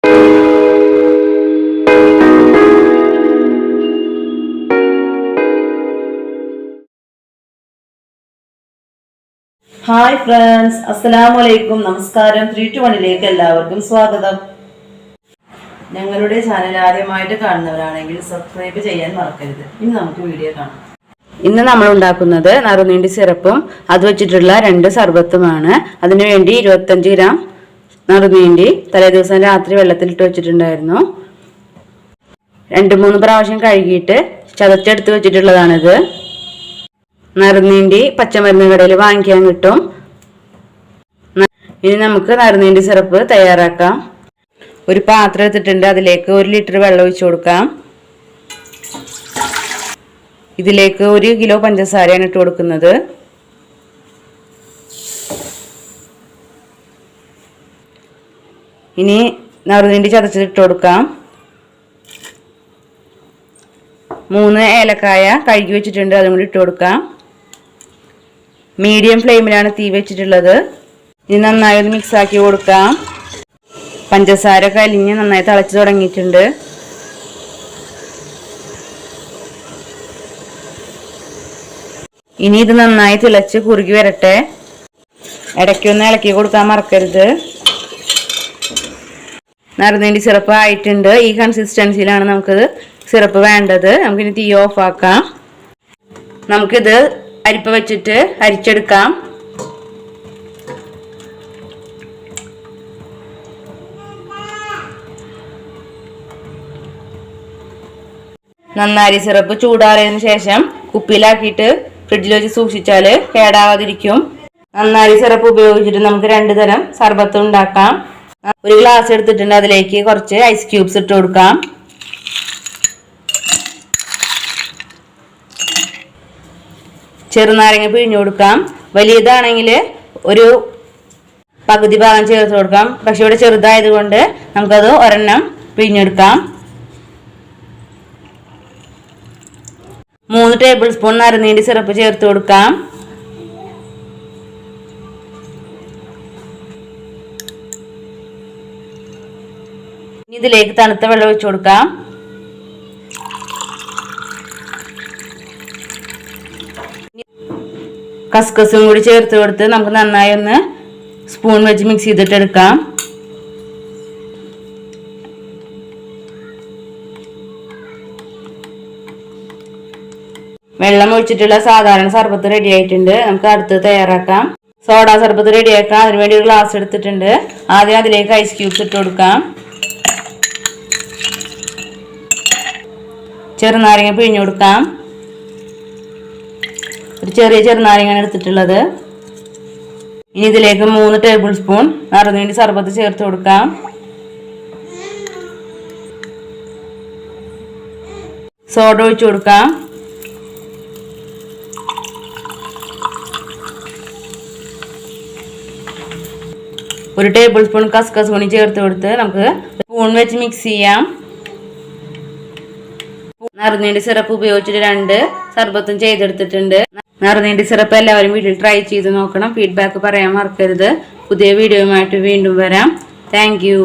Hi friends, അസ്സലാമു അലൈക്കും. നമസ്കാരം. 3-1 എല്ലാവർക്കും സ്വാഗതം. ഞങ്ങളുടെ ചാനൽ ആദ്യമായിട്ട് കാണുന്നവരാണെങ്കിൽ സബ്സ്ക്രൈബ് ചെയ്യാൻ മറക്കരുത്. ഇനി നമുക്ക് വീഡിയോ കാണാം. ഇന്ന് നമ്മൾ ഉണ്ടാക്കുന്നത് നറുനീണ്ടി സിറപ്പും അത് വെച്ചിട്ടുള്ള 2 സർബത്തുമാണ്. അതിനുവേണ്ടി 25 ഗ്രാം നറുനീണ്ടി തലേദിവസം രാത്രി വെള്ളത്തിലിട്ട് വെച്ചിട്ടുണ്ടായിരുന്നു. 2-3 പ്രാവശ്യം കഴുകിയിട്ട് ചതച്ചെടുത്ത് വെച്ചിട്ടുള്ളതാണിത്. നറുനീണ്ടി പച്ചമരുന്ന് കടയിൽ വാങ്ങിക്കാൻ കിട്ടും. ഇനി നമുക്ക് നറുനീണ്ടി സിറപ്പ് തയ്യാറാക്കാം. ഒരു പാത്രം എടുത്തിട്ടുണ്ട്. അതിലേക്ക് 1 ലിറ്റർ വെള്ളം ഒഴിച്ചു കൊടുക്കാം. ഇതിലേക്ക് 1 കിലോ പഞ്ചസാരയാണ് ഇട്ട് കൊടുക്കുന്നത്. ഇനി നറുനീണ്ടി ചതച്ചിട്ട് കൊടുക്കാം. 3 ഏലക്കായ കഴുകി വെച്ചിട്ടുണ്ട്, അതും കൂടി ഇട്ട് കൊടുക്കാം. മീഡിയം ഫ്ലെയിമിലാണ് തീ വെച്ചിട്ടുള്ളത്. ഇനി നന്നായി ഒന്ന് മിക്സ് ആക്കി കൊടുക്കാം. പഞ്ചസാര കലിഞ്ഞ് നന്നായി തിളച്ച് തുടങ്ങിയിട്ടുണ്ട്. ഇനി ഇത് നന്നായി തിളച്ച് കുറുകി വരട്ടെ. ഇടയ്ക്കൊന്ന് ഇളക്കി കൊടുക്കാൻ മറക്കരുത്. നറുനീണ്ടി സിറപ്പ് ആയിട്ടുണ്ട്. ഈ കൺസിസ്റ്റൻസിയിലാണ് നമുക്ക് സിറപ്പ് വേണ്ടത്. നമുക്കിനി തീ ഓഫ് ആക്കാം. നമുക്കിത് അരിപ്പ വെച്ചിട്ട് അരിച്ചെടുക്കാം. നന്നാരി സിറപ്പ് ചൂടാറിയതിനു ശേഷം കുപ്പിയിലാക്കിയിട്ട് ഫ്രിഡ്ജിൽ വെച്ച് സൂക്ഷിച്ചാൽ കേടാവാതിരിക്കും. നന്നാരി സിറപ്പ് ഉപയോഗിച്ചിട്ട് നമുക്ക് 2 തരം സർബത്ത് ഉണ്ടാക്കാം. 1 ഗ്ലാസ് എടുത്തിട്ടുണ്ട്. അതിലേക്ക് കുറച്ച് ഐസ് ക്യൂബ്സ് ഇട്ട് കൊടുക്കാം. ചെറുനാരങ്ങ പിഴിഞ്ഞു കൊടുക്കാം. വലിയതാണെങ്കിൽ ഒരു പകുതി ഭാഗം ചേർത്ത് കൊടുക്കാം. പക്ഷെ ഇവിടെ ചെറുതായതുകൊണ്ട് നമുക്കത് ഒരെണ്ണം പിഴിഞ്ഞെടുക്കാം. 3 ടേബിൾ സ്പൂൺ നറുനീണ്ടി സിറപ്പ് ചേർത്ത് കൊടുക്കാം. ഇതിലേക്ക് തണുത്ത വെള്ളം ഒഴിച്ചു കൊടുക്കാം. കസ്കസും കൂടി ചേർത്ത് കൊടുത്ത് നമുക്ക് നന്നായി ഒന്ന് സ്പൂൺ വെച്ച് മിക്സ് ചെയ്തിട്ടെടുക്കാം. വെള്ളം ഒഴിച്ചിട്ടുള്ള സാധാരണ സർബത്ത് റെഡി ആയിട്ടുണ്ട്. നമുക്ക് അടുത്ത് തയ്യാറാക്കാം. സോഡ സർബത്ത് റെഡിയാക്കാം. അതിനുവേണ്ടി 1 ഗ്ലാസ് എടുത്തിട്ടുണ്ട്. ആദ്യം അതിലേക്ക് ഐസ് ക്യൂബ്സ് ഇട്ട് കൊടുക്കാം. ചെറുനാരങ്ങ പിഴിഞ്ഞു കൊടുക്കാം. ഒരു ചെറിയ ചെറുനാരങ്ങയാണ് എടുത്തിട്ടുള്ളത്. ഇനി ഇതിലേക്ക് 3 ടേബിൾ സ്പൂൺ നറുനീണ്ടി സർബത്ത് ചേർത്ത് കൊടുക്കാം. സോഡ ഒഴിച്ചു കൊടുക്കാം. ഒരു ടേബിൾ സ്പൂൺ കസ്കസ് കൂടി ചേർത്ത് കൊടുത്ത് നമുക്ക് സ്പൂൺ വെച്ച് മിക്സ് ചെയ്യാം. നറുനീണ്ടി സിറപ്പ് ഉപയോഗിച്ചിട്ട് 2 സർബത്തും ചെയ്തെടുത്തിട്ടുണ്ട്. നറുനീണ്ടി സിറപ്പ് എല്ലാവരും വീട്ടിൽ ട്രൈ ചെയ്ത് നോക്കണം. ഫീഡ്ബാക്ക് പറയാൻ മറക്കരുത്. പുതിയ വീഡിയോയുമായിട്ട് വീണ്ടും വരാം. Thank you.